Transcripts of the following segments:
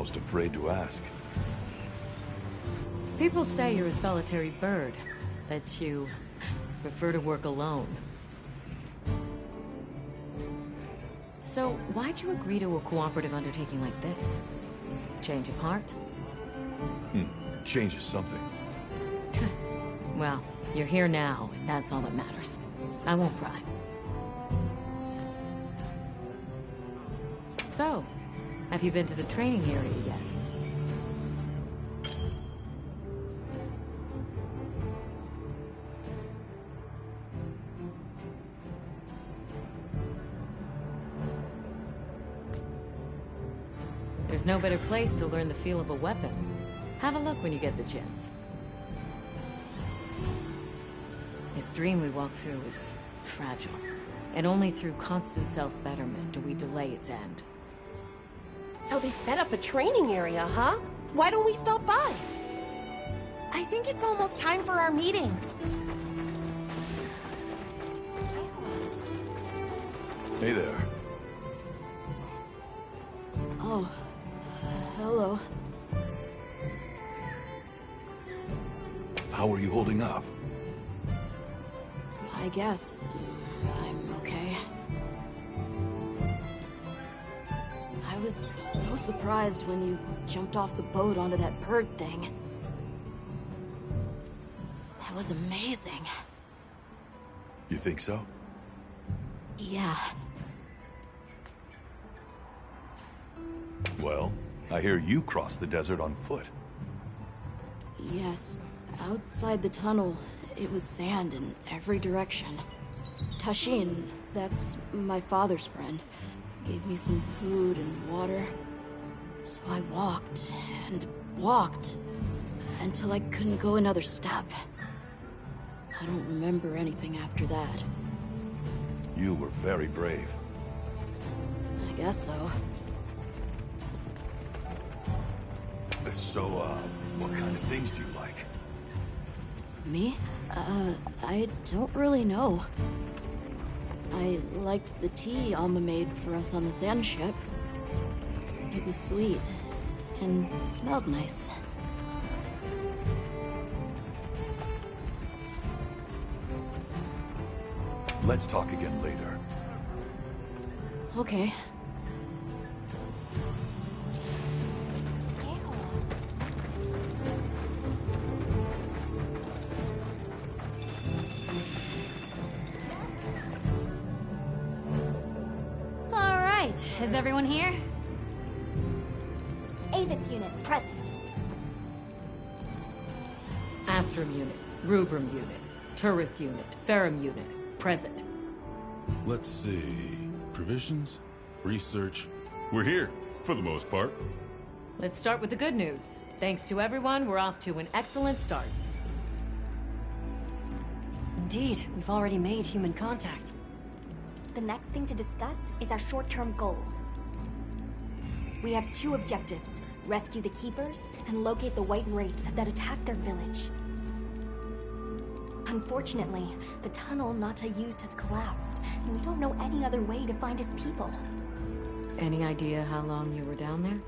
almost afraid to ask. People say you're a solitary bird, that you prefer to work alone. So, why'd you agree to a cooperative undertaking like this? Change of heart? Changes something. Well, you're here now, and that's all that matters. I won't pry. So, have you been to the training area yet? There's no better place to learn the feel of a weapon. Have a look when you get the chance. This dream we walk through is fragile, and only through constant self-betterment do we delay its end. So they set up a training area, huh? Why don't we stop by? I think it's almost time for our meeting. Hey there. Oh, hello. How are you holding up? I guess I'm okay. I was so surprised when you jumped off the boat onto that bird thing. That was amazing. You think so? Yeah. Well, I hear you crossed the desert on foot. Yes. Outside the tunnel, it was sand in every direction. Tashin, that's my father's friend, gave me some food and water. So I walked and walked until I couldn't go another step. I don't remember anything after that. You were very brave. I guess so. So, what kind of things do you like? Me? I don't really know. I liked the tea Alma made for us on the sand ship. It was sweet, and smelled nice. Let's talk again later. Okay. Is everyone here? Avis unit, present. Astrum unit, Rubrum unit, Turris unit, Ferrum unit, present. Let's see... provisions? Research? We're here, for the most part. Let's start with the good news. Thanks to everyone, we're off to an excellent start. Indeed, we've already made human contact. The next thing to discuss is our short-term goals. We have two objectives: rescue the Keepers and locate the White Wraith that attacked their village. Unfortunately, the tunnel Nata used has collapsed, and we don't know any other way to find his people. Any idea how long you were down there?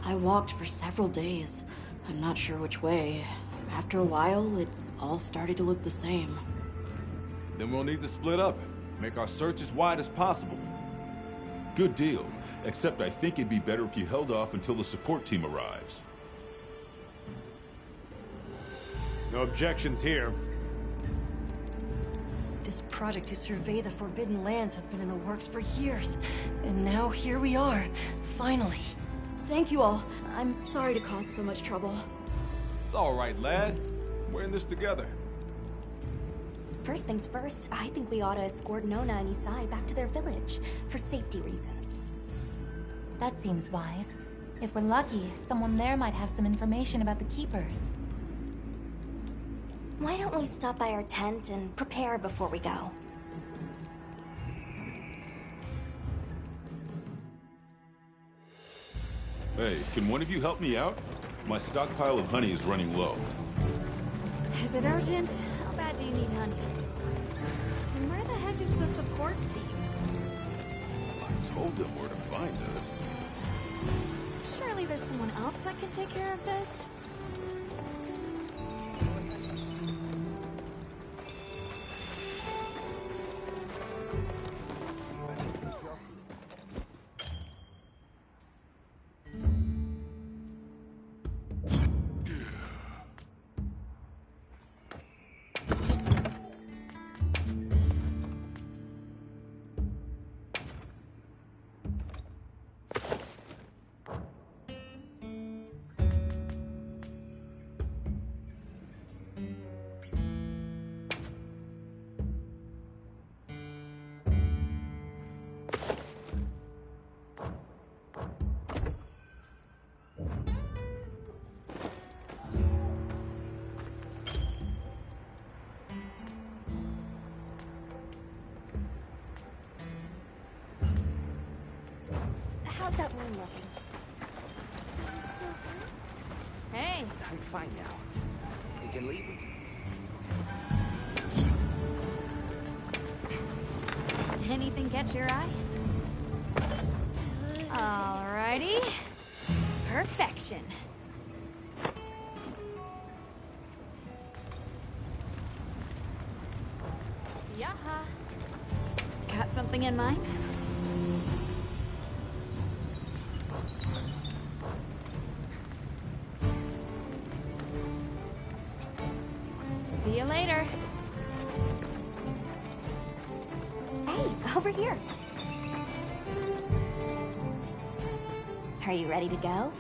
I walked for several days. I'm not sure which way. After a while, it all started to look the same. Then we'll need to split up. Make our search as wide as possible. Good deal. Except I think it'd be better if you held off until the support team arrives. No objections here. This project to survey the Forbidden Lands has been in the works for years. And now here we are, finally. Thank you all. I'm sorry to cause so much trouble. It's all right, lad. We're in this together. First things first, I think we ought to escort Nona and Isai back to their village, for safety reasons. That seems wise. If we're lucky, someone there might have some information about the Keepers. Why don't we stop by our tent and prepare before we go? Hey, can one of you help me out? My stockpile of honey is running low. Is it urgent? How bad do you need honey? And where the heck is the support team? I told them where to find us. Surely there's someone else that can take care of this? How's that wound looking? Does it still hurt? Hey! I'm fine now. We can leave. Anything catch your eye? Alrighty. Perfection. Yaha. Got something in mind? See you later. Hey, over here. Are you ready to go?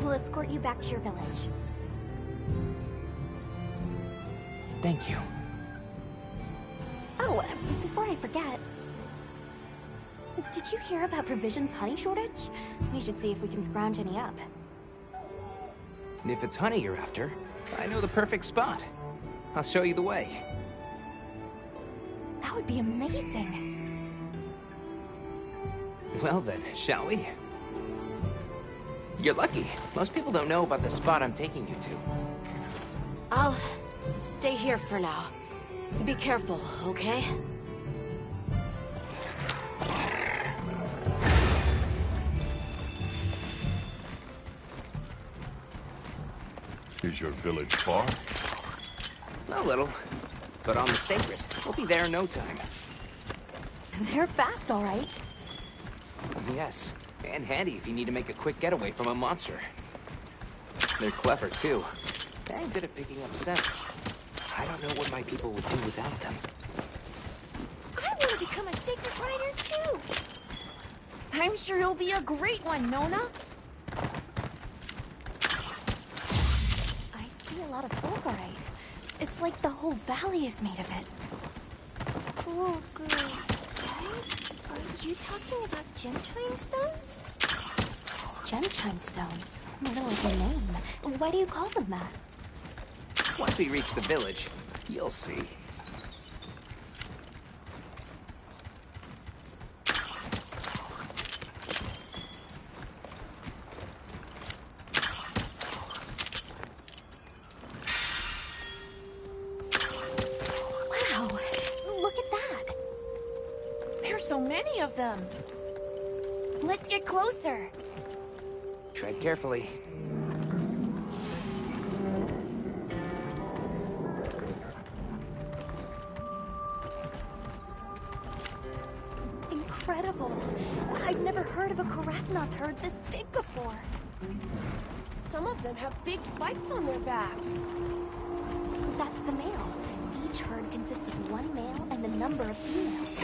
We'll escort you back to your village. Thank you. Oh, before I forget, did you hear about Provision's honey shortage? We should see if we can scrounge any up. And if it's honey you're after, I know the perfect spot. I'll show you the way. That would be amazing. Well then, shall we? You're lucky. Most people don't know about the spot I'm taking you to. I'll stay here for now. Be careful, okay? Is your village far? A little. But on the sacred, we'll be there in no time. They're fast, all right. Yes, and handy if you need to make a quick getaway from a monster. They're clever, too. And good at picking up scents. I don't know what my people would do without them. I want to become a sacred rider, too. I'm sure you'll be a great one, Nona. I see a lot of fulgurite. It's like the whole valley is made of it. Fulgurite. Are you talking about gem-chime stones? Gem-chime stones? What a lovely name. Why do you call them that? Once we reach the village, you'll see. Wow, look at that. There's so many of them. Let's get closer. Tread carefully. Incredible. I'd never heard of a Karachnoth herd this big before. Some of them have big spikes on their backs. That's the male. Each herd consists of one male and the number of females.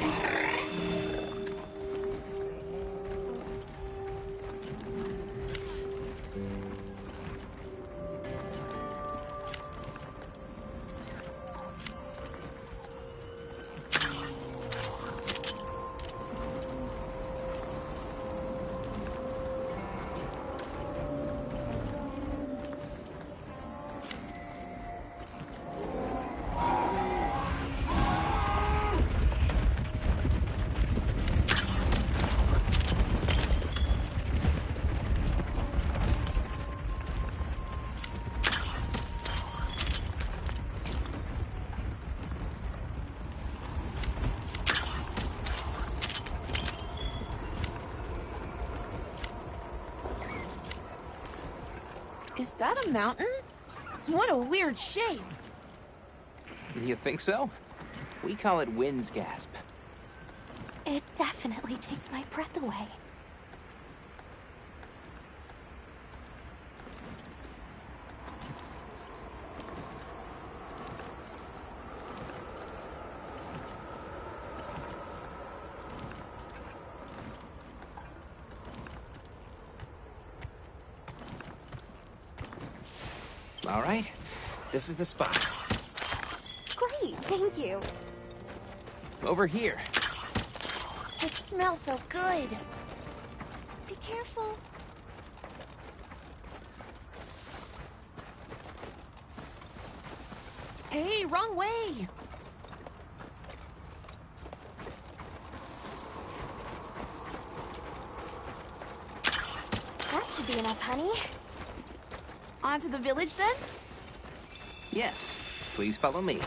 that a mountain? What a weird shape. You think so? We call it wind's gasp. It definitely takes my breath away. All right, this is the spot. Great, thank you. Over here. It smells so good. Be careful. Hey, wrong way. That should be enough, honey. On to the village then? Yes, please follow me.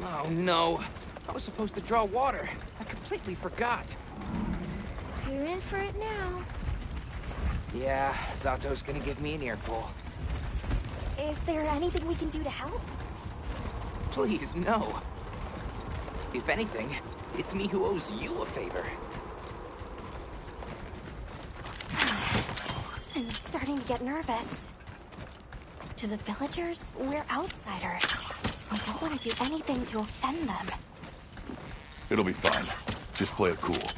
Oh no, I was supposed to draw water. I completely forgot. You're in for it now. Yeah, Zato's gonna give me an earful. Is there anything we can do to help? Please, no. If anything, it's me who owes you a favor. I'm starting to get nervous. To the villagers, we're outsiders. We don't want to do anything to offend them. It'll be fine. Just play it cool.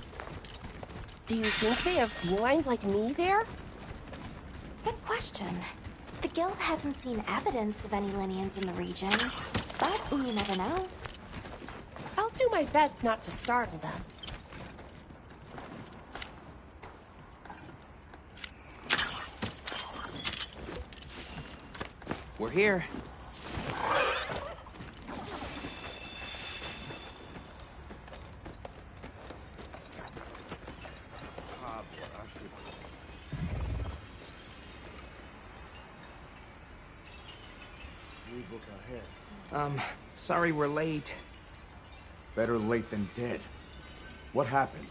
Do you think they have felines like me there? Good question. The guild hasn't seen evidence of any Linians in the region, but you never know. I'll do my best not to startle them. We're here. Sorry we're late. Better late than dead. What happened?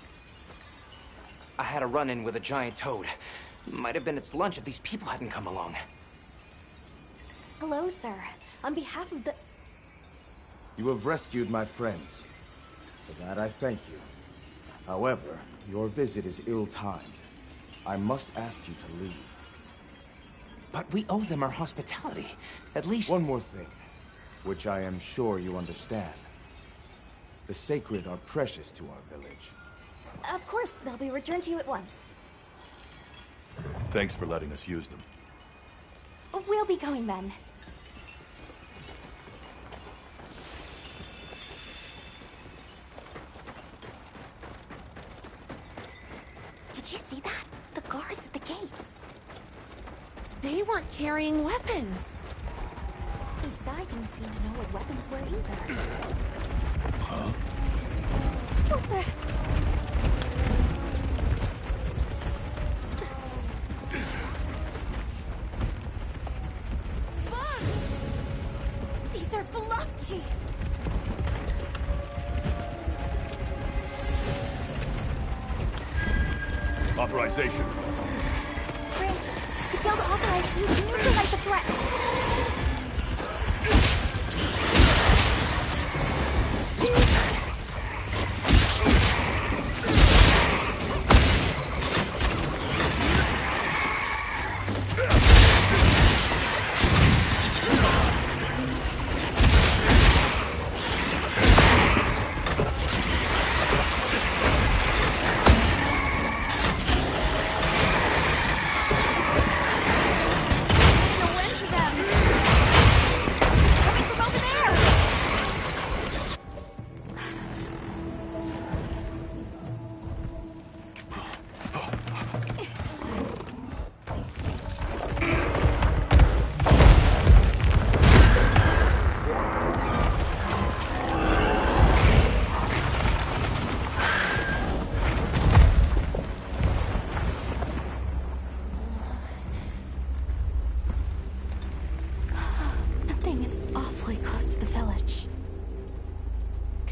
I had a run-in with a giant toad. Might have been its lunch if these people hadn't come along. Hello, sir. On behalf of the... You have rescued my friends. For that I thank you. However, your visit is ill-timed. I must ask you to leave. But we owe them our hospitality. At least... One more thing, which I am sure you understand. The sacred are precious to our village. Of course, they'll be returned to you at once. Thanks for letting us use them. We'll be going then. Did you see that? The guards at the gates. They weren't carrying weapons. Besides, didn't seem to know what weapons were either. Huh? What the... These are Balachi! Authorization. Grant, the guild authorized you to neutralize the threat!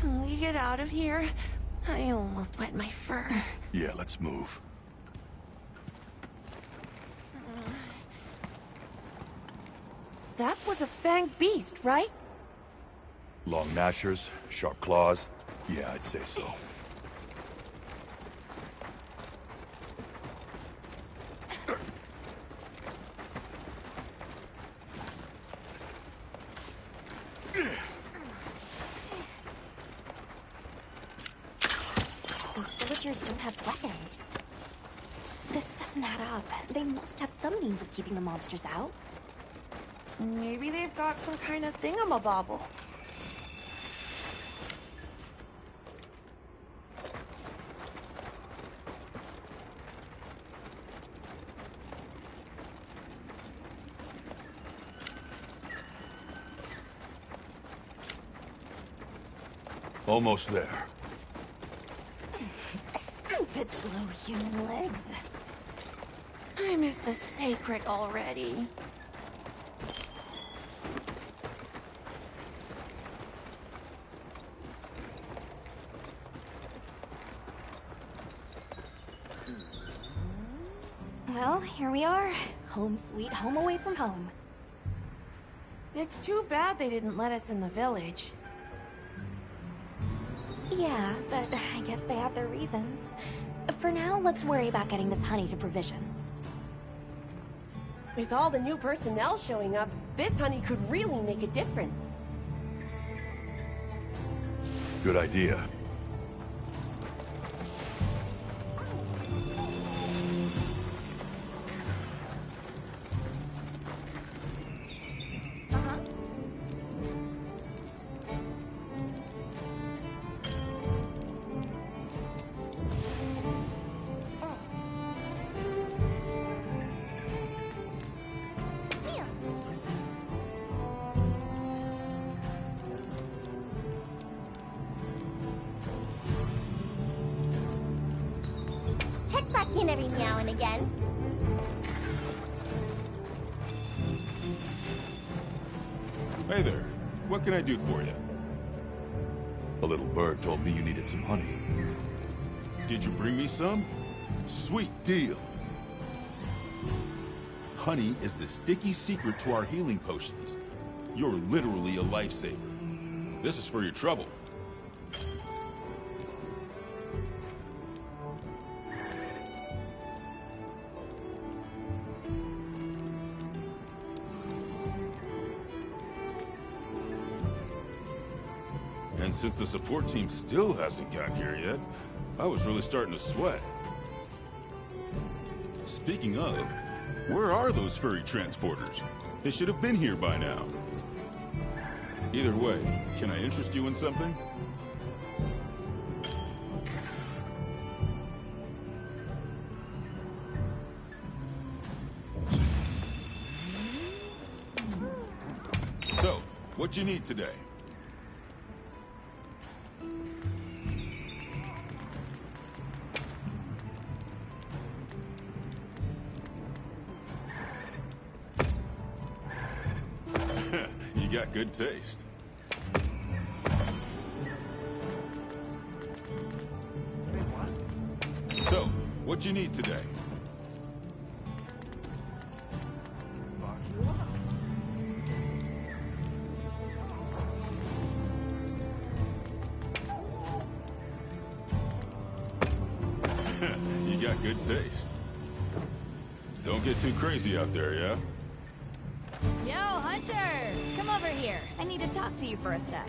Can we get out of here? I almost wet my fur. Yeah, let's move. That was a fanged beast, right? Long gnashers, sharp claws. Yeah, I'd say so. Those villagers don't have weapons. This doesn't add up. They must have some means of keeping the monsters out. Maybe they've got some kind of thingamabobble. Almost there. Stupid slow human legs. I miss the sacred already. Well, here we are. Home sweet home away from home. It's too bad they didn't let us in the village. Yeah, but I guess they have their reasons. For now, let's worry about getting this honey to provisions. With all the new personnel showing up, this honey could really make a difference. Good idea. Check back in every now and again. Hey there. What can I do for you? A little bird told me you needed some honey. Did you bring me some? Sweet deal. Honey is the sticky secret to our healing potions. You're literally a lifesaver. This is for your trouble. And since the support team still hasn't got here yet, I was really starting to sweat. Speaking of, where are those furry transporters? They should have been here by now. Either way, can I interest you in something? So, what you need today? You got good taste. So, what you need today? You got good taste. Don't get too crazy out there, yeah? Yo, Hunter! Come over here. I need to talk to you for a sec.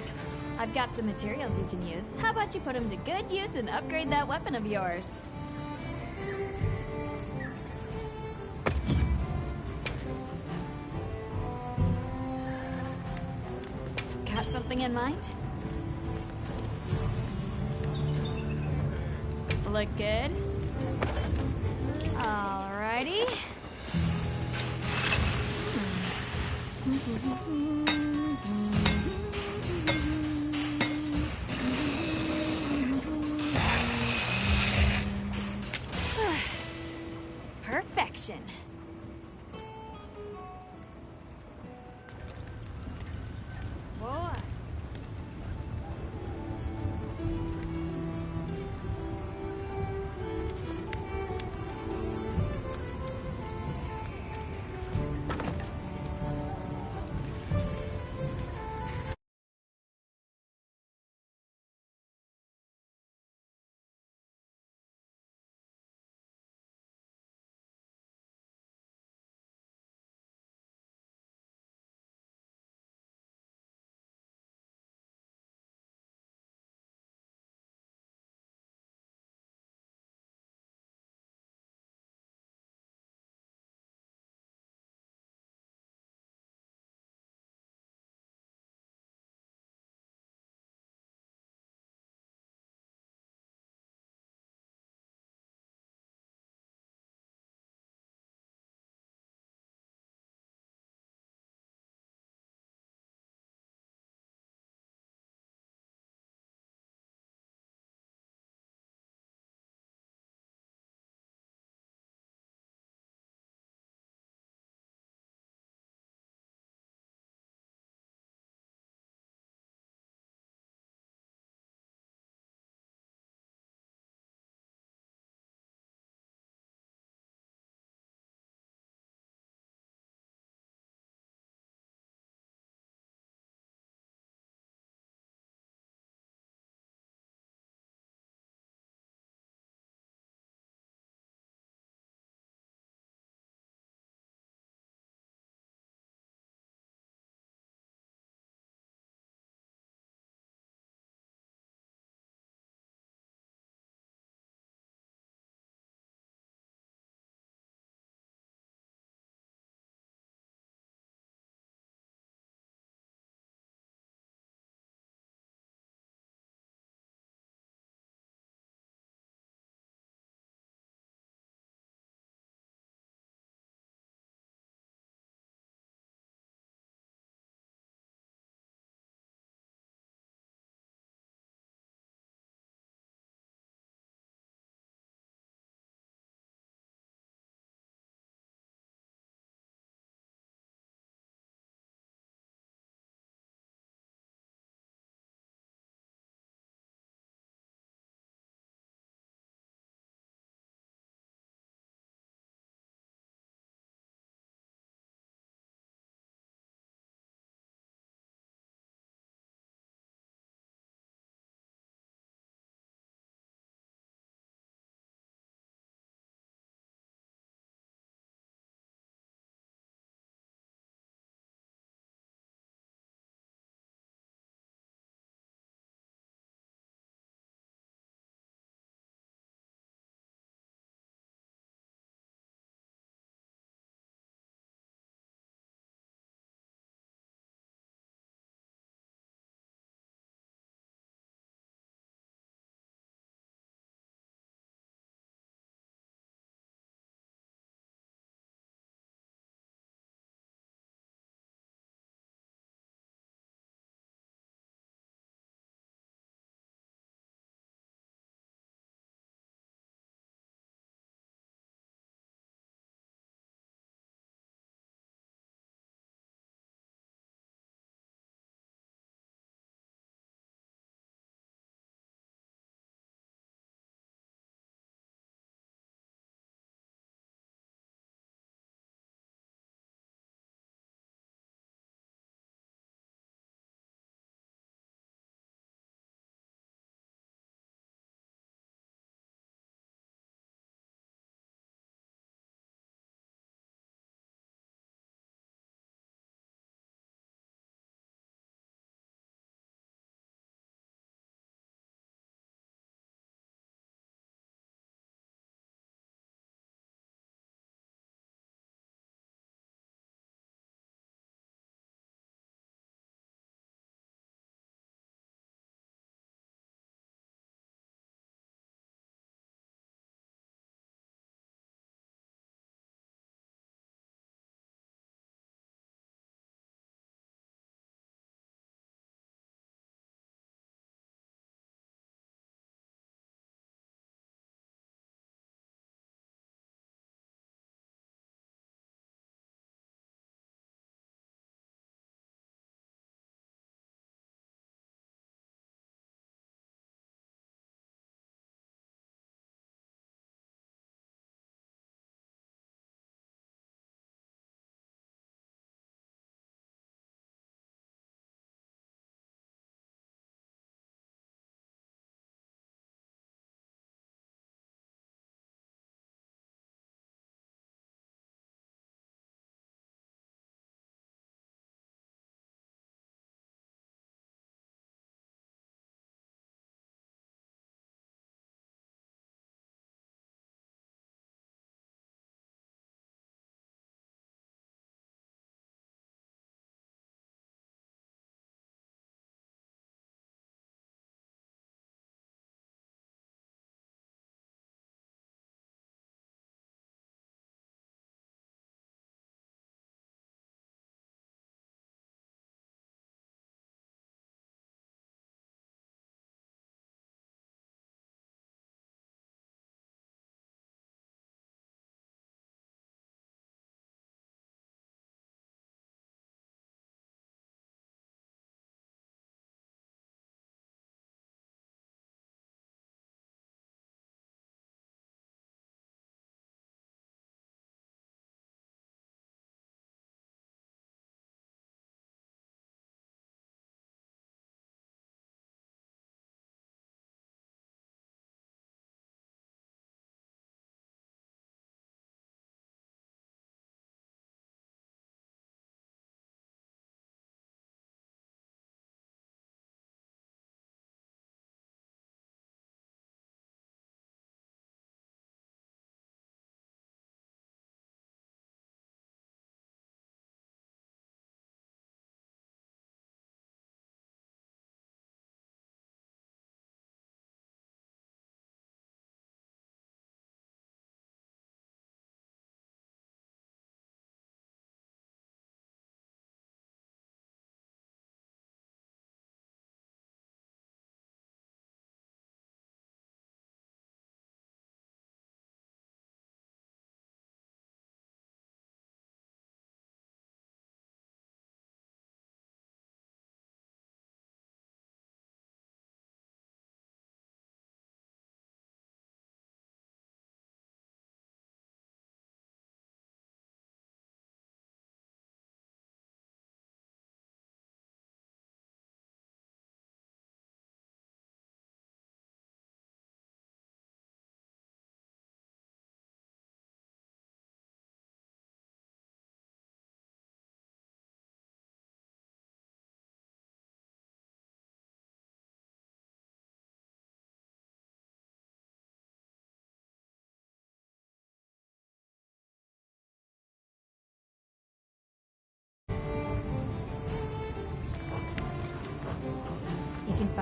I've got some materials you can use. How about you put them to good use and upgrade that weapon of yours? Got something in mind? Look good? Alrighty. Perfection. Boy.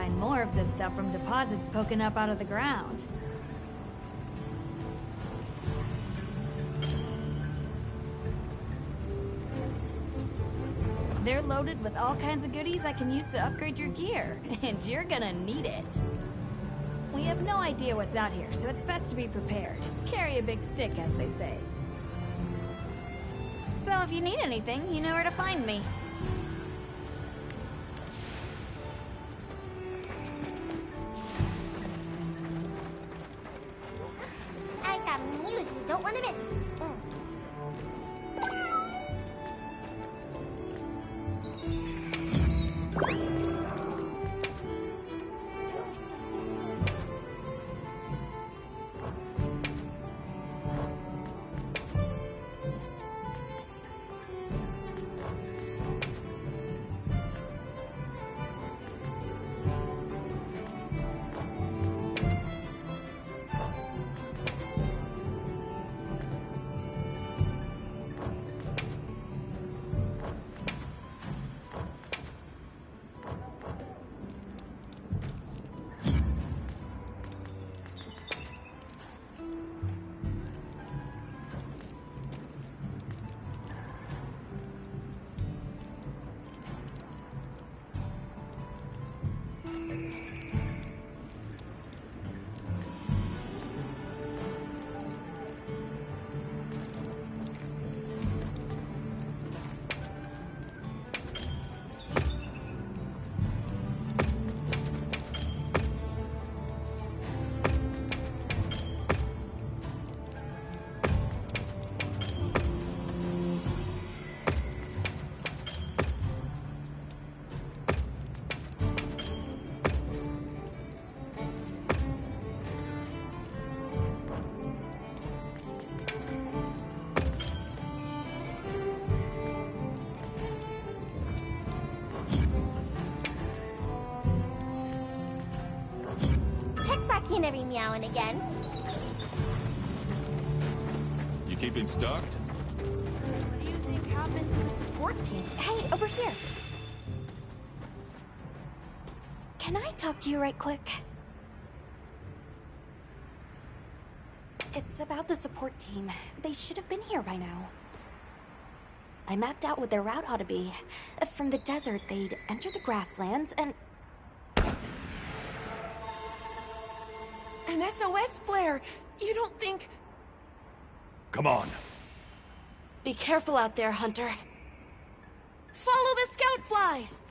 find more of this stuff from deposits poking up out of the ground. They're loaded with all kinds of goodies I can use to upgrade your gear, and you're gonna need it. We have no idea what's out here, so it's best to be prepared. Carry a big stick, as they say. So if you need anything, you know where to find me. I got news you don't want to miss. Check back in every meow and again. You keeping stocked? What do you think happened to the support team? Hey, over here. Can I talk to you right quick? It's about the support team. They should have been here by now. I mapped out what their route ought to be. From the desert, they'd enter the grasslands and... An SOS flare! You don't think... Come on. Be careful out there, Hunter. Follow the scout flies!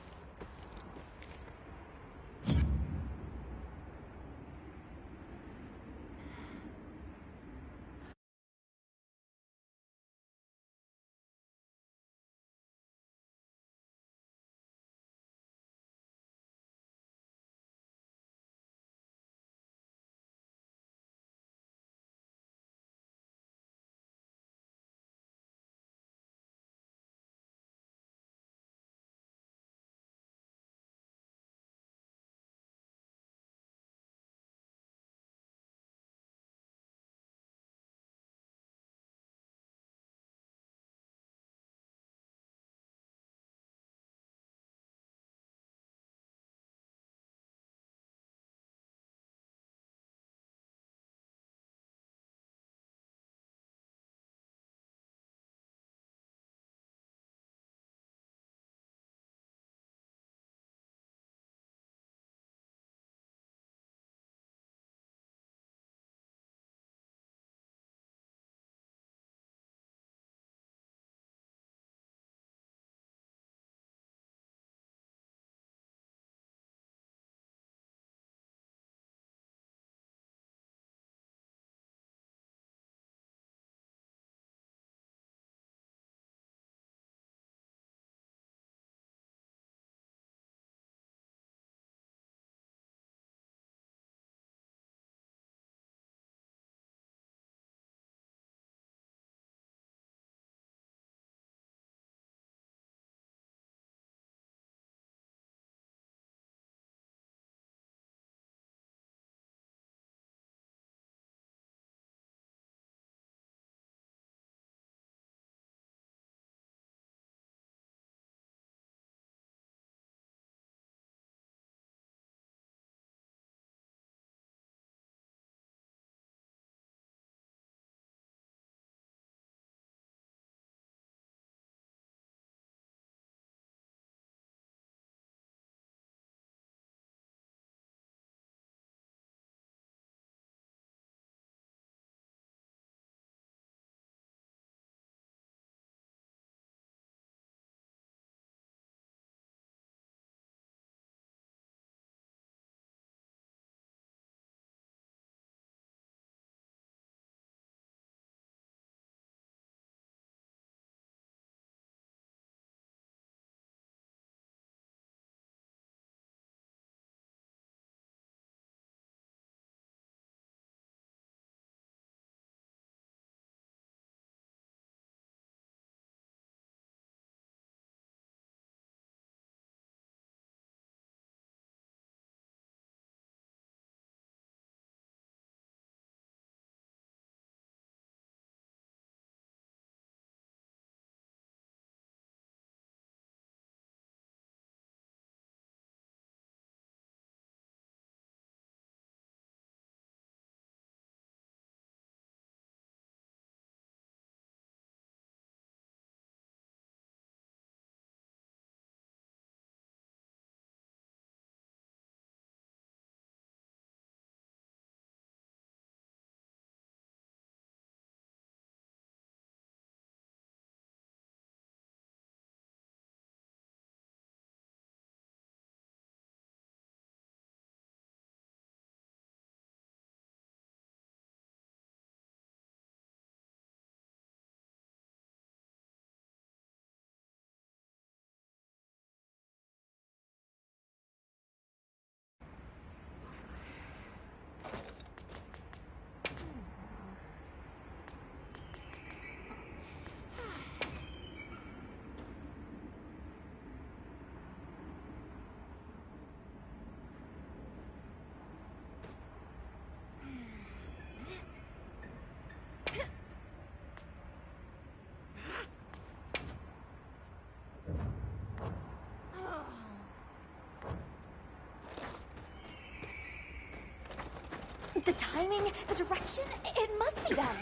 The timing, the direction, it must be them.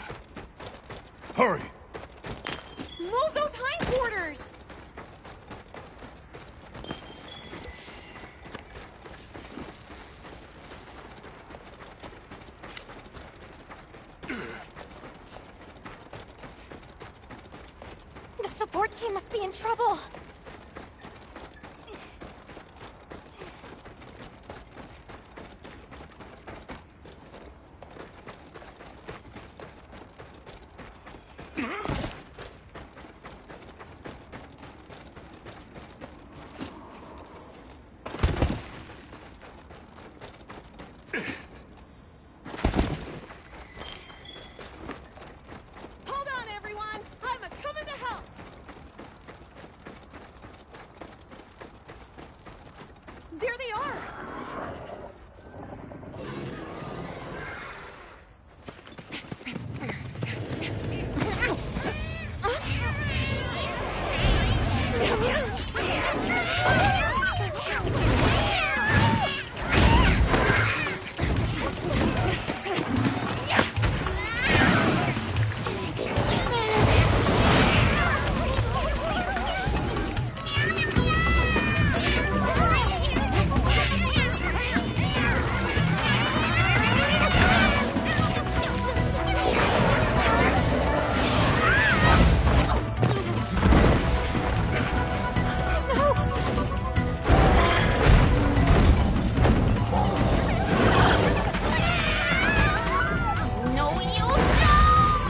Hurry! Move those hindquarters! The support team must be in trouble. Hold on, everyone! I'm a-coming to help! There they are! No, you don't!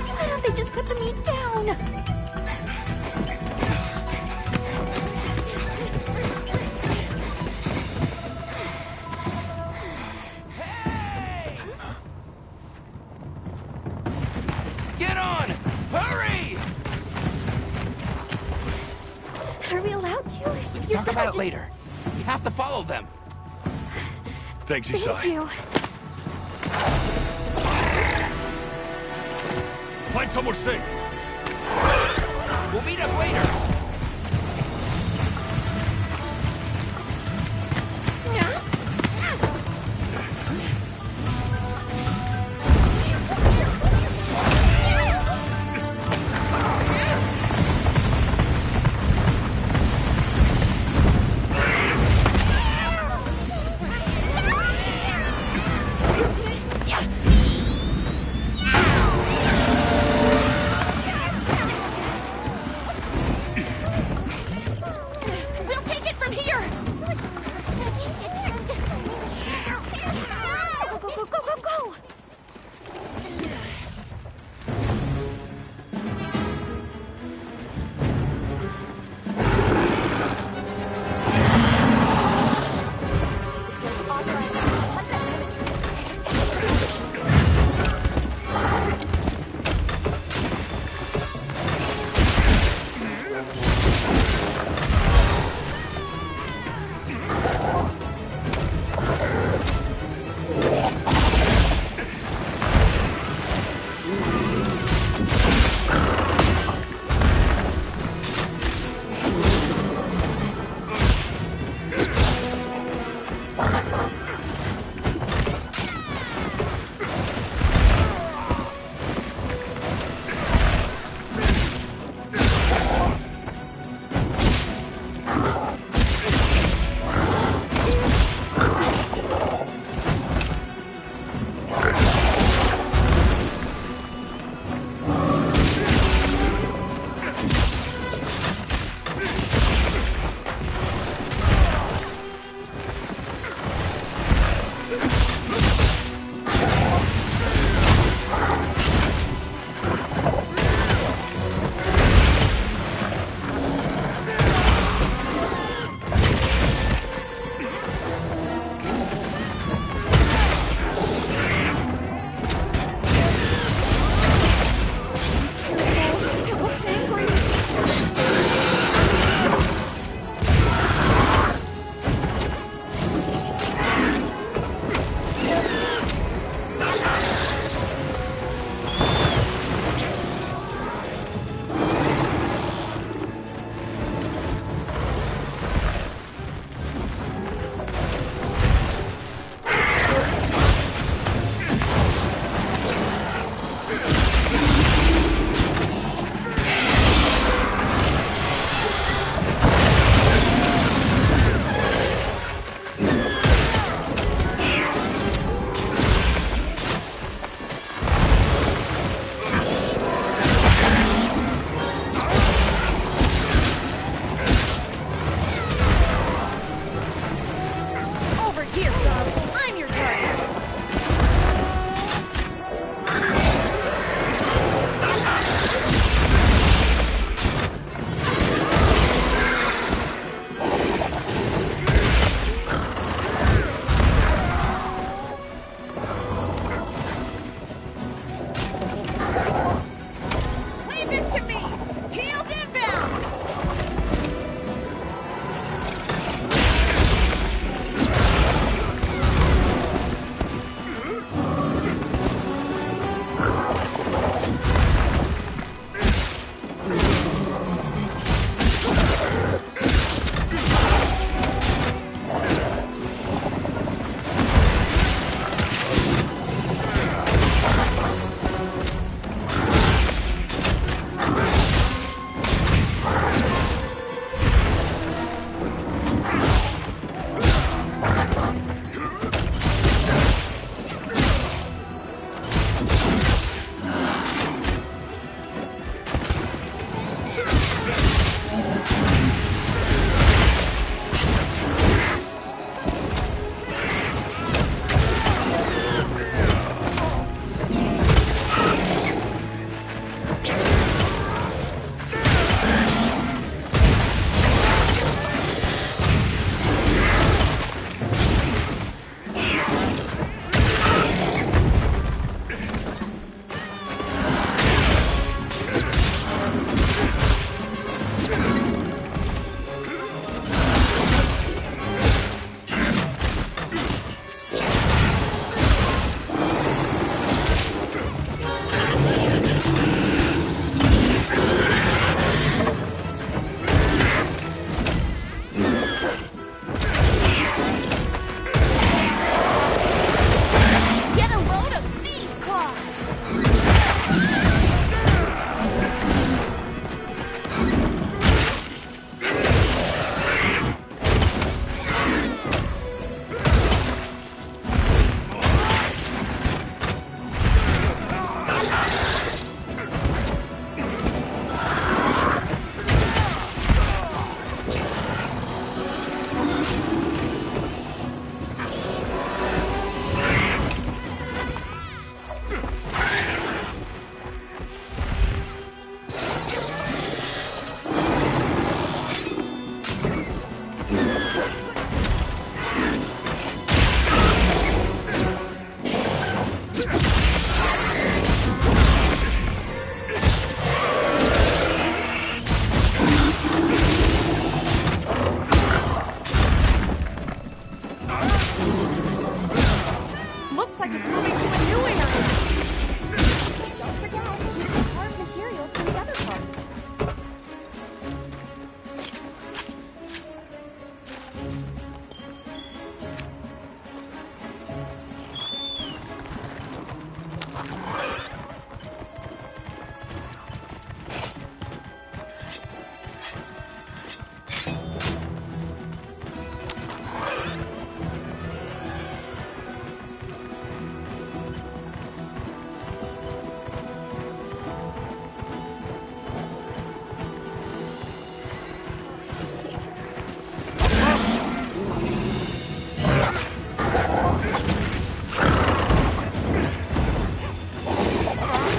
Why don't they just put the meat down? Get on! Hurry! Are we allowed to? We can talk about it later. We have to follow them. Thanks, Thank Isai. you. Find somewhere safe. We'll meet up later. like it's moving to a new area. Don't forget, you can carve materials from these other parts.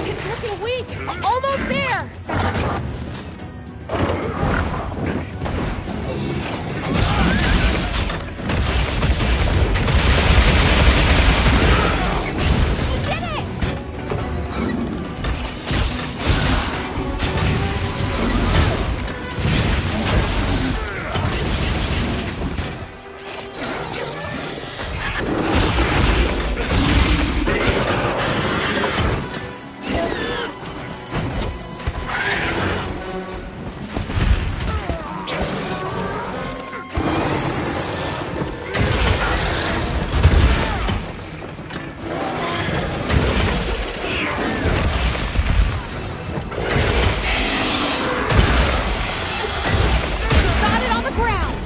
It's looking weak. Almost there. Got it on the ground.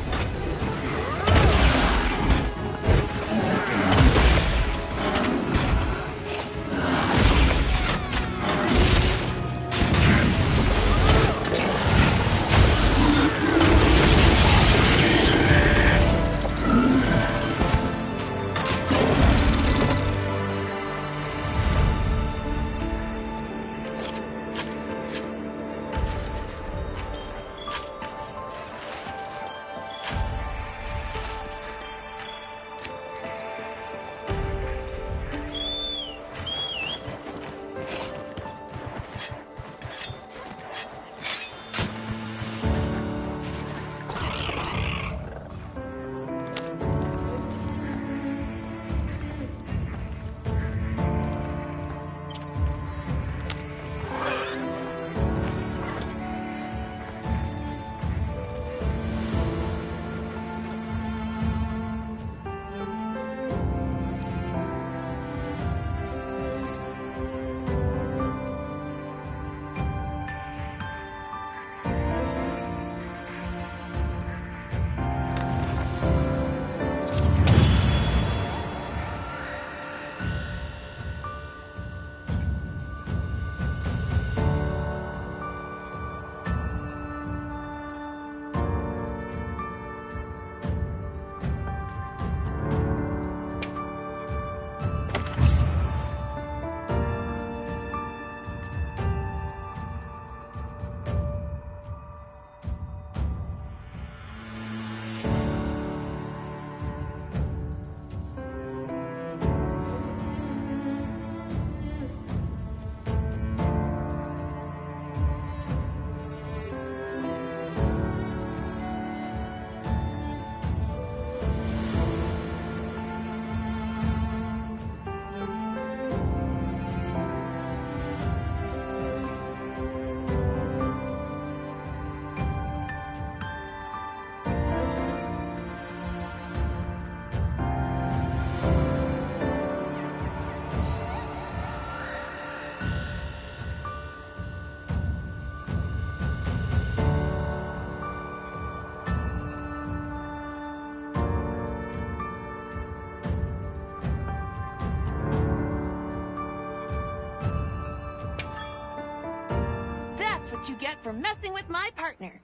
That's what you get for messing with my partner.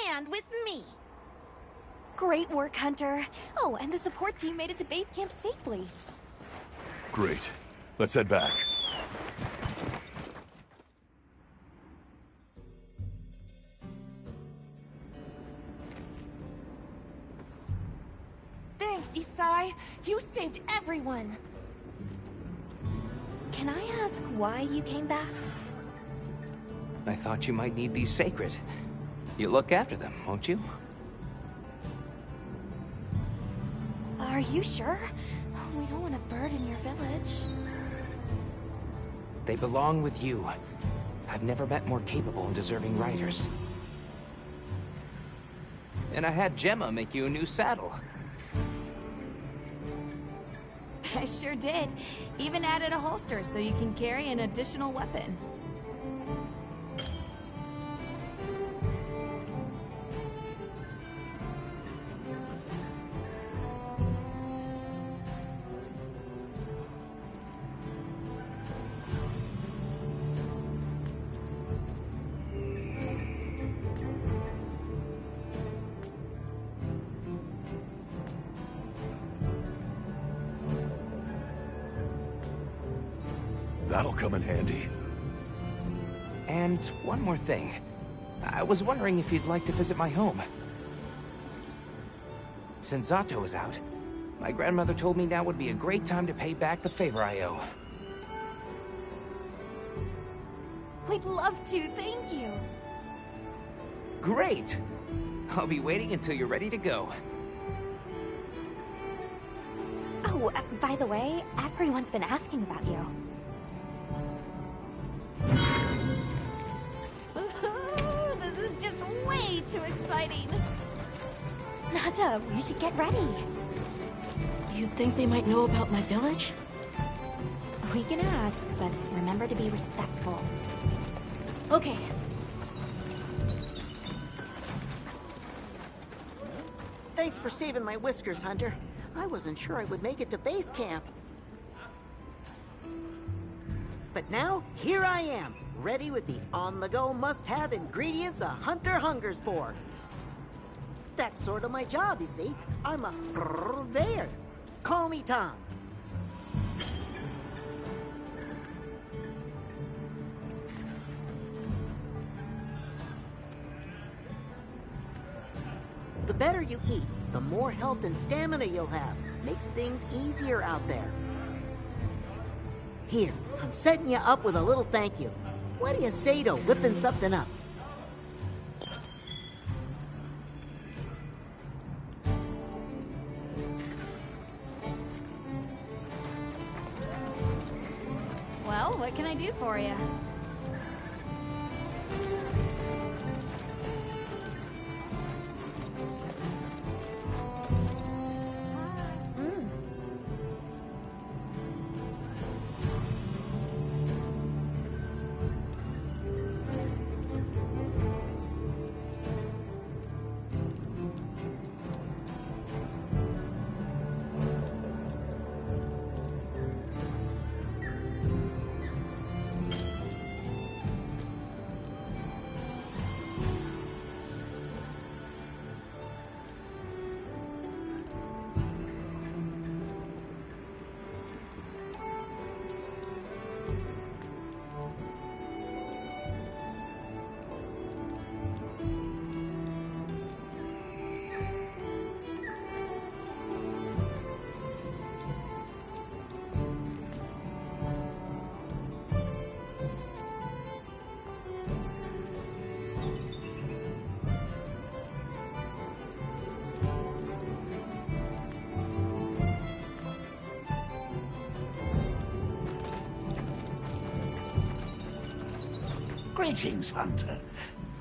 And with me. Great work, Hunter. Oh, and the support team made it to base camp safely. Great. Let's head back. Thanks, Isai. You saved everyone. Can I ask why you came back? I thought you might need these sacred. You look after them, won't you? Are you sure? We don't want to burden your village. They belong with you. I've never met more capable and deserving riders. And I had Gemma make you a new saddle. I sure did. Even added a holster so you can carry an additional weapon. That'll come in handy. And one more thing. I was wondering if you'd like to visit my home. Since Zato is out, my grandmother told me now would be a great time to pay back the favor I owe. We'd love to, thank you. Great! I'll be waiting until you're ready to go. Oh, by the way, everyone's been asking about you. Ooh, this is just way too exciting. Nata, we should get ready. You think they might know about my village? We can ask, but remember to be respectful. Okay. Thanks for saving my whiskers, Hunter. I wasn't sure I would make it to base camp. But now, here I am, ready with the on-the-go must-have ingredients a hunter hungers for. That's sort of my job, you see. I'm a purveyor. Call me Tom. The better you eat, the more health and stamina you'll have. Makes things easier out there. Here, I'm setting you up with a little thank you. What do you say to whipping something up? Well, what can I do for you? Greetings, Hunter.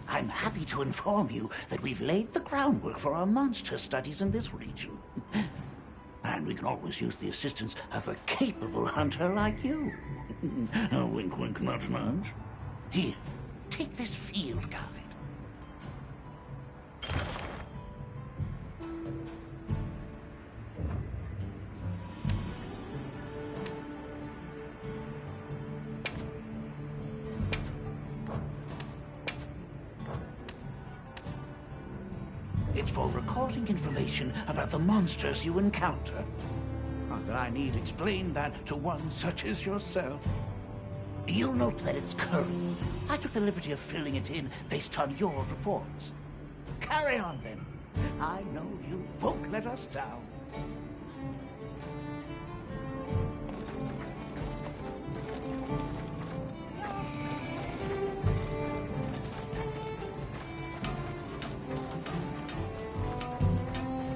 I'm happy to inform you that we've laid the groundwork for our monster studies in this region. And we can always use the assistance of a capable hunter like you. Wink, wink, nudge, nudge. Here, take this field guide. It's for recording information about the monsters you encounter. Not that I need explain that to one such as yourself. You'll note that it's current. I took the liberty of filling it in based on your reports. Carry on, then. I know you won't let us down.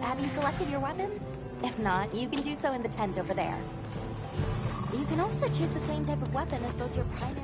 Have you selected your weapons? If not, you can do so in the tent over there. You can also choose the same type of weapon as both your primary...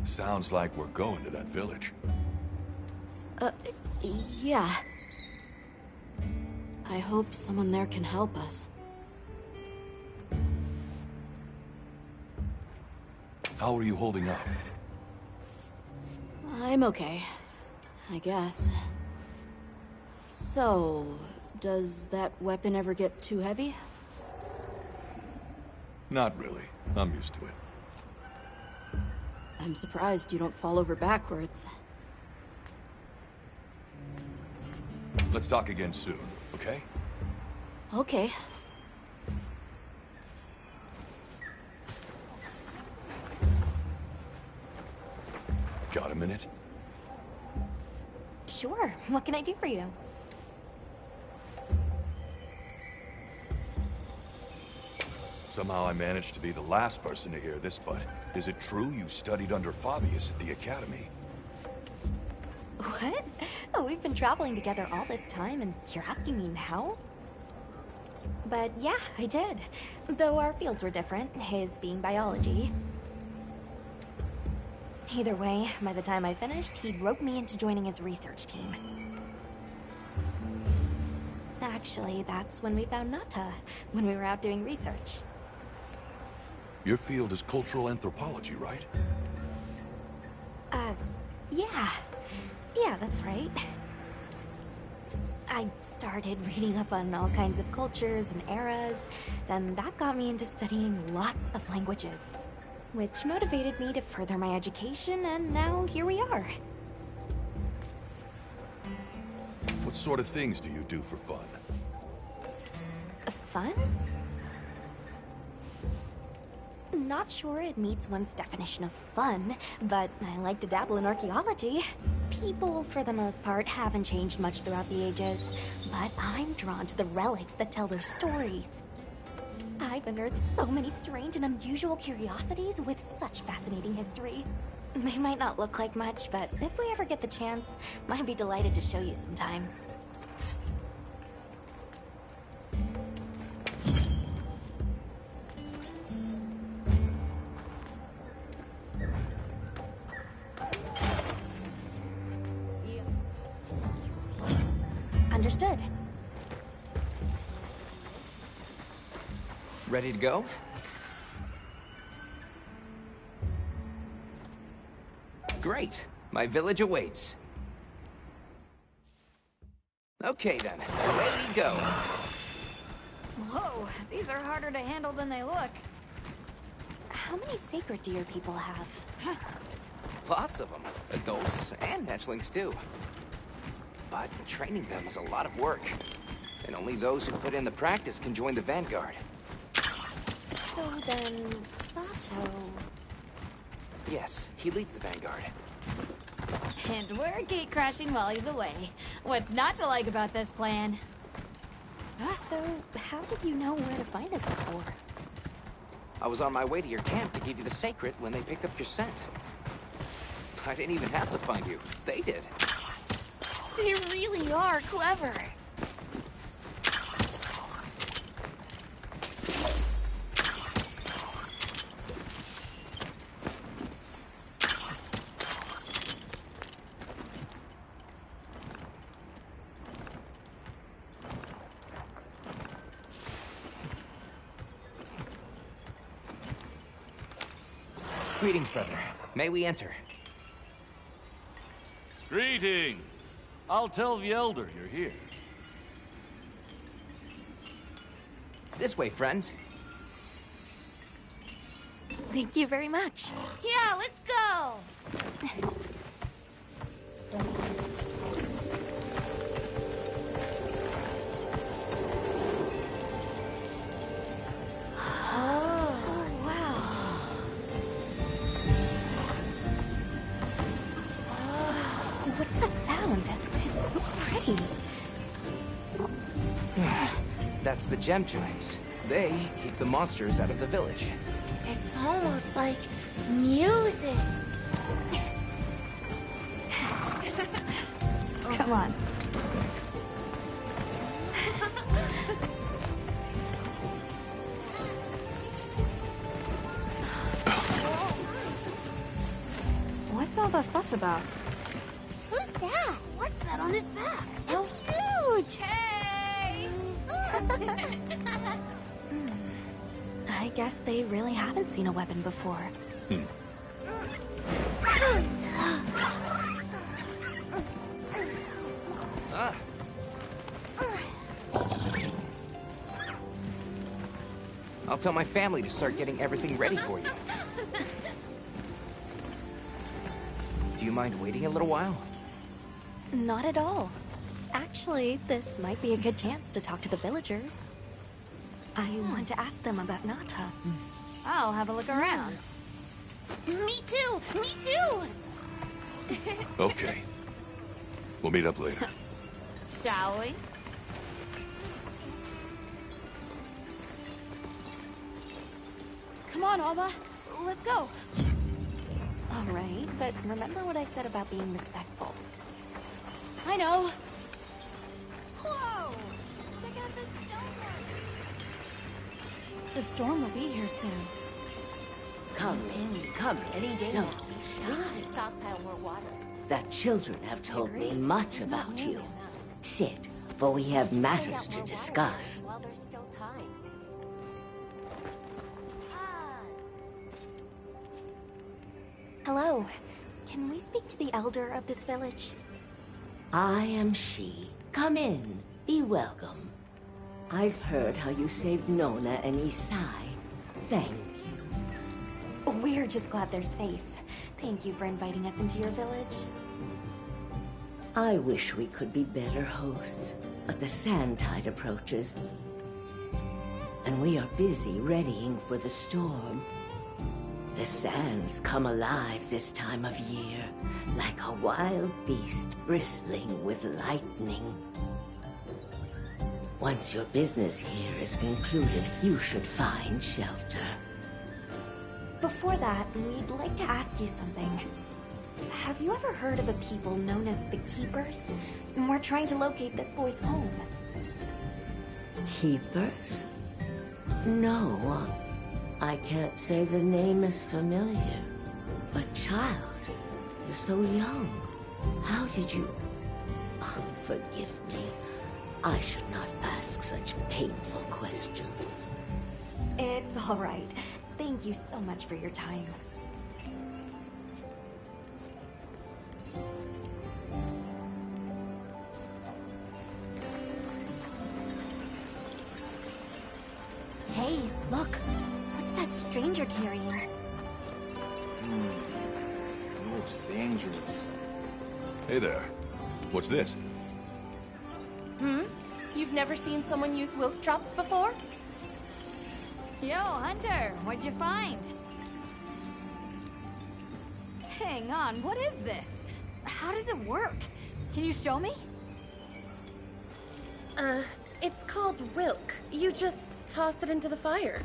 Sounds like we're going to that village. Yeah. I hope someone there can help us. How are you holding up? I'm okay, I guess. So, does that weapon ever get too heavy? Not really. I'm used to it. I'm surprised you don't fall over backwards. Let's talk again soon, okay? Okay. Got a minute? Sure. What can I do for you? Somehow I managed to be the last person to hear this, but is it true you studied under Fabius at the academy? What? Oh, we've been traveling together all this time, and you're asking me now? But yeah, I did. Though our fields were different, his being biology. Either way, by the time I finished, he'd roped me into joining his research team. Actually, that's when we found Nata, when we were out doing research. Your field is cultural anthropology, right? Yeah. Yeah, that's right. I started reading up on all kinds of cultures and eras, then that got me into studying lots of languages, which motivated me to further my education, and now here we are. What sort of things do you do for fun? Fun? Not sure it meets one's definition of fun, but I like to dabble in archaeology. People, for the most part, haven't changed much throughout the ages, but I'm drawn to the relics that tell their stories. I've unearthed so many strange and unusual curiosities with such fascinating history. They might not look like much, but if we ever get the chance, I'd be delighted to show you sometime. Understood. Ready to go? Great. My village awaits. Okay then, away we go. Whoa, these are harder to handle than they look. How many sacred deer people have? Lots of them. Adults and hatchlings too. But training them is a lot of work. And only those who put in the practice can join the Vanguard. So then, Sato... Yes, he leads the Vanguard. And we're gate crashing while he's away. What's not to like about this plan? So, how did you know where to find us before? I was on my way to your camp to give you the secret when they picked up your scent. I didn't even have to find you. They did. They really are clever. Greetings, brother. May we enter? Greetings. I'll tell the Elder you're here. This way, friends. Thank you very much. Yeah, let's go. What's that sound? It's so pretty. That's the gem chimes. They keep the monsters out of the village. It's almost like music. Come on. What's all the fuss about? Who's that? What's that on his back? It's huge. Hey! I guess they really haven't seen a weapon before. I'll tell my family to start getting everything ready for you. Do you mind waiting a little while? Not at all. Actually, this might be a good chance to talk to the villagers. I want to ask them about Nata. I'll have a look around. Me too! Me too! Okay. We'll meet up later. Shall we? Come on, Alma. Let's go. All right, but remember what I said about being respectful. I know. Whoa! Check out this stonework. The storm will be here soon. Come in, come in. Any day Don't now. be We need shy. to stockpile more water. The children have told me much about you. Sit, for we have matters to discuss. While there's still time. Hello. Can we speak to the elder of this village? I am she. Come in. Be welcome. I've heard how you saved Nona and Isai. Thank you. We're just glad they're safe. Thank you for inviting us into your village. I wish we could be better hosts, but the sand tide approaches, and we are busy readying for the storm. The sands come alive this time of year, like a wild beast bristling with lightning. Once your business here is concluded, you should find shelter. Before that, we'd like to ask you something. Have you ever heard of a people known as the Keepers? We're trying to locate this boy's home. Keepers? No, I can't say the name is familiar. But child, you're so young. How did you... Oh, forgive me. I should not ask such painful questions. It's all right. Thank you so much for your time. Hey, look. What's that stranger carrying? Looks dangerous. Hey there. What's this? You've never seen someone use wilk drops before? Yo, Hunter, what'd you find? Hang on, what is this? How does it work? Can you show me? It's called Wilk. You just toss it into the fire.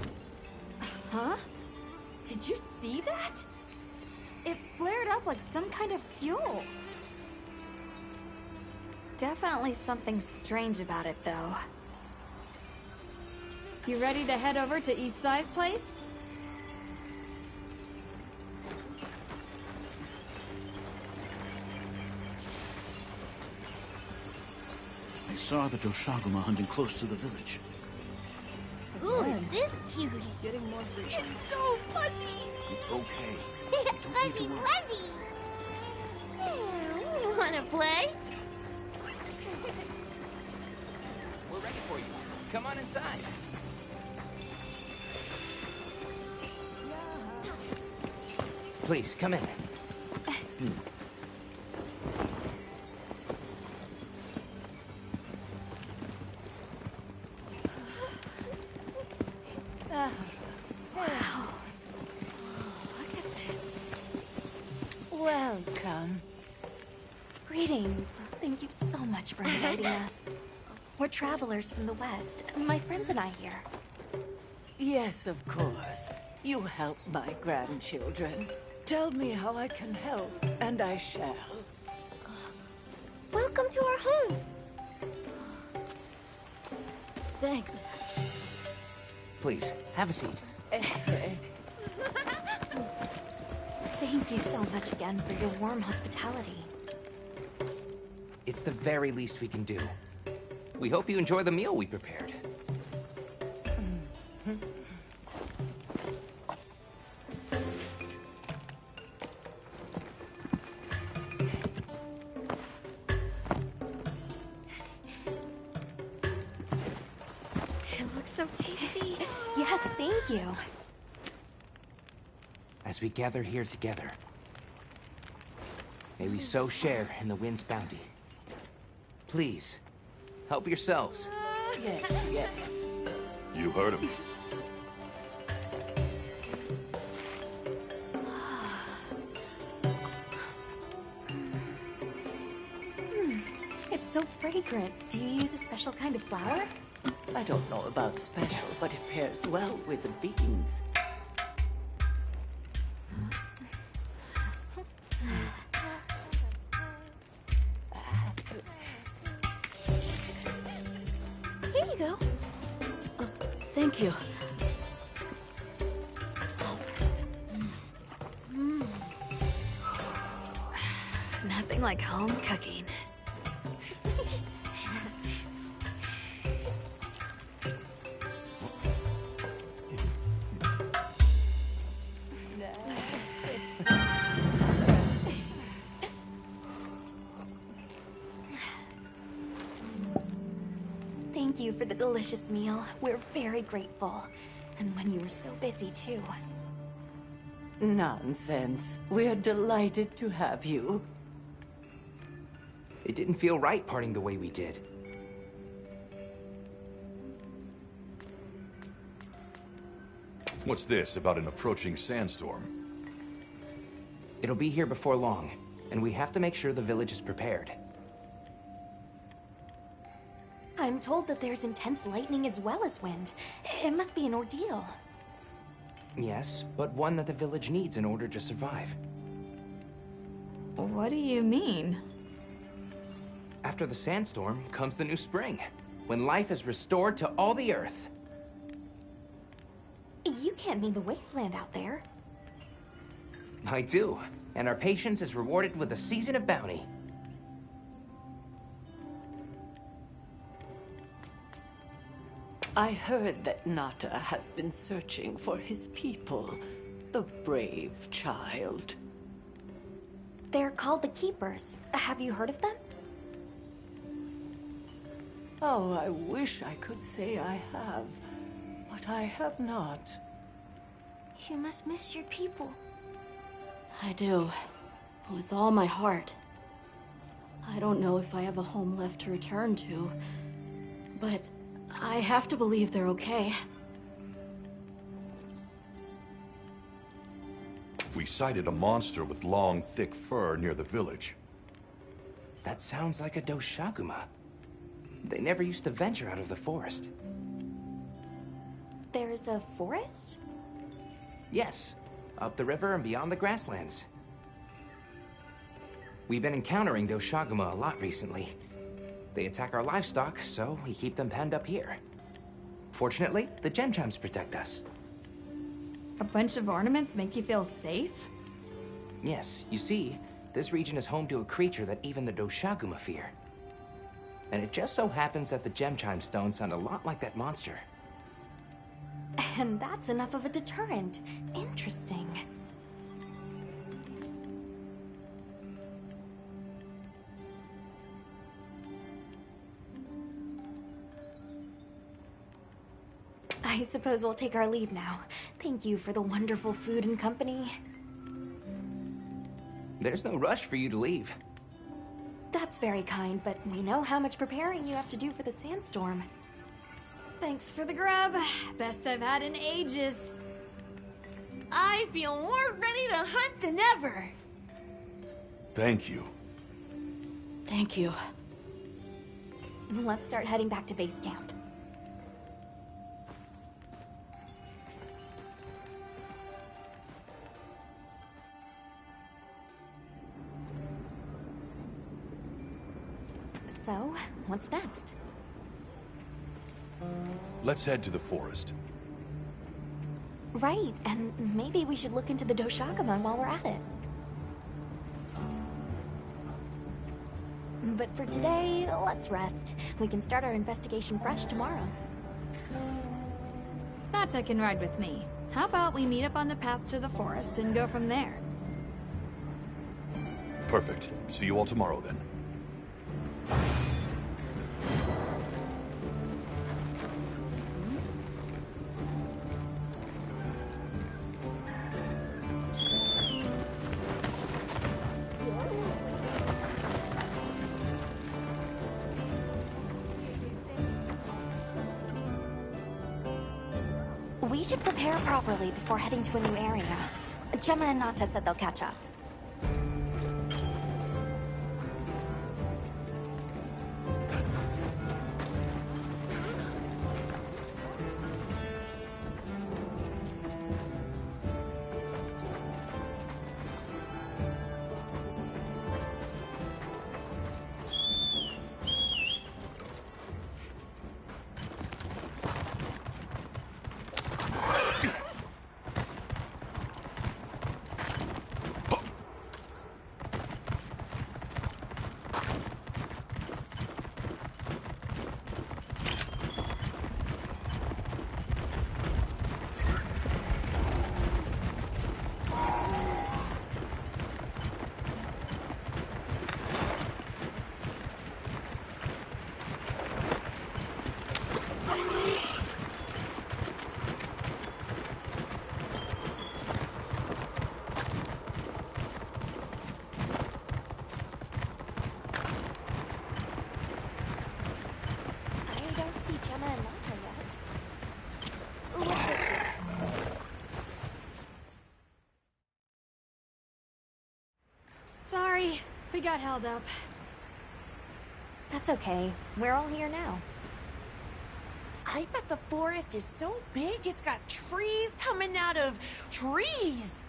Huh? Did you see that? It flared up like some kind of fuel. Definitely something strange about it, though. You ready to head over to East Side's place? I saw the Doshaguma hunting close to the village. Who is this cutie? Getting more free. It's so fuzzy. It's okay. Fuzzy Wuzzy. Wanna play? We're ready for you. Come on inside. Please, come in. Wow. Look at this. Welcome. Greetings. Thank you so much for inviting us. We're travelers from the West. My friends and I here. Yes, of course. You help my grandchildren. Tell me how I can help, and I shall. Welcome to our home. Thanks. Please, have a seat. Thank you so much again for your warm hospitality. It's the very least we can do. We hope you enjoy the meal we prepared. It looks so tasty. Yes, thank you. As we gather here together, may we so share in the wind's bounty. Please, help yourselves. Yes, yes. You heard him. It's so fragrant. Do you use a special kind of flower? I don't know about special, but it pairs well with the beans. Here you go. Thank you. Nothing like home cooking. Thank you for the delicious meal. We're very grateful. And when you were so busy, too. Nonsense. We're delighted to have you. It didn't feel right parting the way we did. What's this about an approaching sandstorm? It'll be here before long, and we have to make sure the village is prepared. I'm told that there's intense lightning as well as wind. It must be an ordeal. Yes, but one that the village needs in order to survive. What do you mean? After the sandstorm comes the new spring, when life is restored to all the earth. You can't mean the wasteland out there. I do, and our patience is rewarded with a season of bounty. I heard that Nata has been searching for his people. The brave child. They're called the Keepers. Have you heard of them? Oh, I wish I could say I have, but I have not. You must miss your people. I do. With all my heart. I don't know if I have a home left to return to, but I have to believe they're okay. We sighted a monster with long, thick fur near the village. That sounds like a Doshaguma. They never used to venture out of the forest. There's a forest? Yes, up the river and beyond the grasslands. We've been encountering Doshaguma a lot recently. They attack our livestock, so we keep them penned up here. Fortunately, the gem chimes protect us. A bunch of ornaments make you feel safe? Yes, you see, this region is home to a creature that even the Doshaguma fear. And it just so happens that the gem chime stones sound a lot like that monster. And that's enough of a deterrent. Interesting. I suppose we'll take our leave now. Thank you for the wonderful food and company. There's no rush for you to leave. That's very kind, but we know how much preparing you have to do for the sandstorm. Thanks for the grub. Best I've had in ages. I feel more ready to hunt than ever. Thank you. Thank you. Let's start heading back to base camp. So, what's next? Let's head to the forest. Right, and maybe we should look into the Doshaguma while we're at it. But for today, let's rest. We can start our investigation fresh tomorrow. Nata can ride with me. How about we meet up on the path to the forest and go from there? Perfect. See you all tomorrow then. We should prepare properly before heading to a new area. Gemma and Nata said they'll catch up. Sorry, we got held up. That's okay. We're all here now. I bet the forest is so big it's got trees coming out of trees.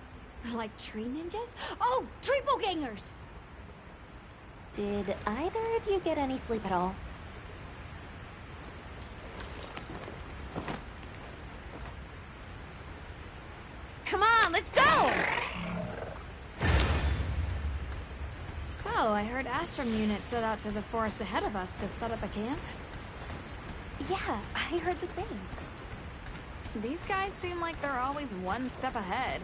Like tree ninjas? Oh, triple gangers! Did either of you get any sleep at all? Come on, let's go! So, I heard Astrum units set out to the forest ahead of us to set up a camp? Yeah, I heard the same. These guys seem like they're always one step ahead.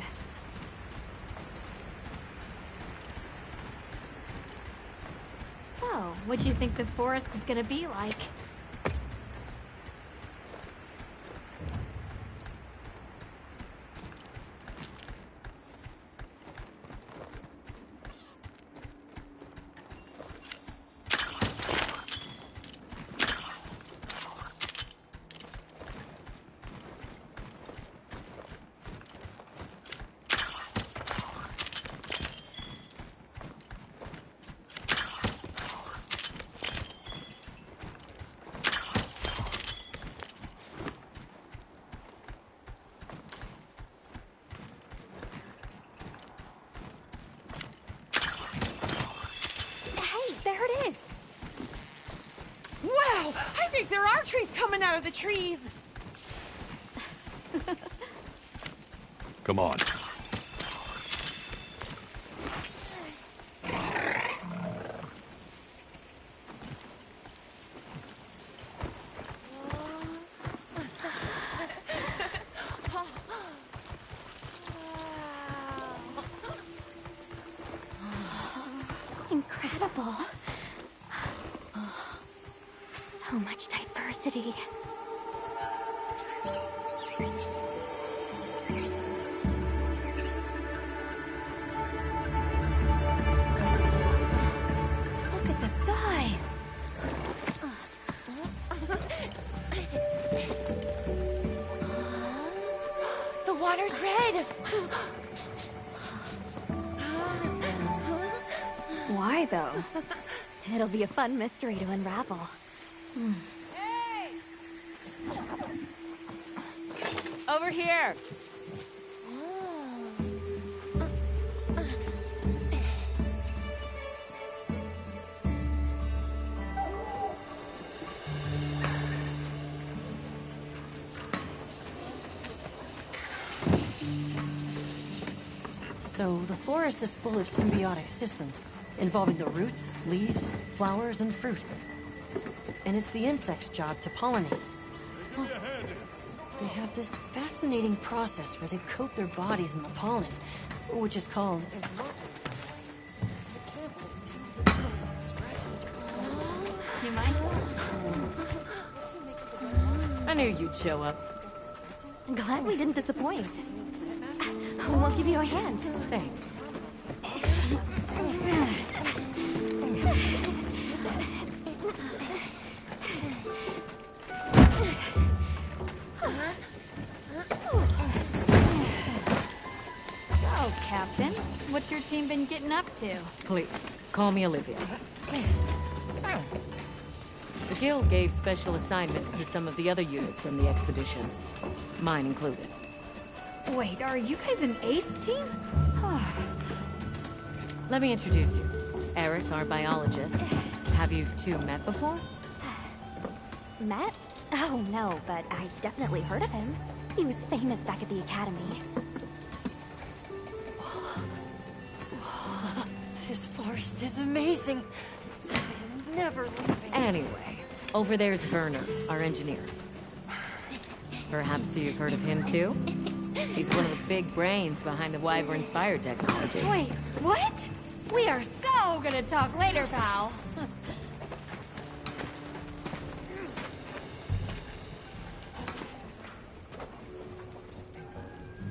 So, what'd you think the forest is gonna be like? coming out of the trees. Come on. Incredible. So much diversity. Look at the size. The water's red. Why, though? It'll be a fun mystery to unravel. Over here! So, the forest is full of symbiotic systems, involving the roots, leaves, flowers, and fruit. And it's the insect's job to pollinate. They have this fascinating process where they coat their bodies in the pollen, which is called... You mind? I knew you'd show up. Glad we didn't disappoint. We'll give you a hand. Thanks. So, Captain, what's your team been getting up to? Please, call me Olivia. The Guild gave special assignments to some of the other units from the expedition. Mine included. Wait, are you guys an ace team? Let me introduce you. Eric, our biologist. Have you two met before? Met? Oh, no, but I definitely heard of him. He was famous back at the academy. This forest is amazing. I'm never leaving. Anyway, over there's Werner, our engineer. Perhaps you've heard of him too? He's one of the big brains behind the Wyvern's fire technology. Wait, what? We are so gonna talk later, pal.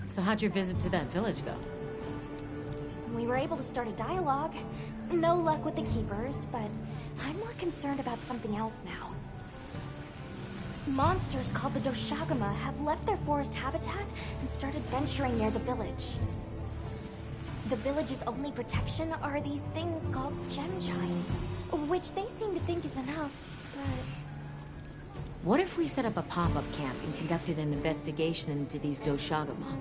So how'd your visit to that village go? We were able to start a dialogue. No luck with the Keepers, but I'm more concerned about something else now. Monsters called the Doshagama have left their forest habitat and started venturing near the village. The village's only protection are these things called gem chimes, which they seem to think is enough, but... What if we set up a pop-up camp and conducted an investigation into these Doshagama?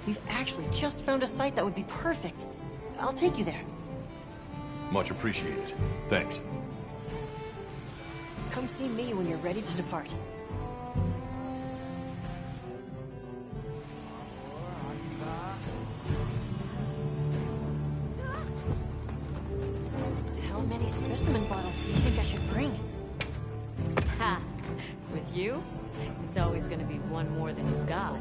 We've actually just found a site that would be perfect. I'll take you there. Much appreciated. Thanks. Come see me when you're ready to depart. How many specimen bottles do you think I should bring? Ha! With you, it's always gonna be one more than you've got.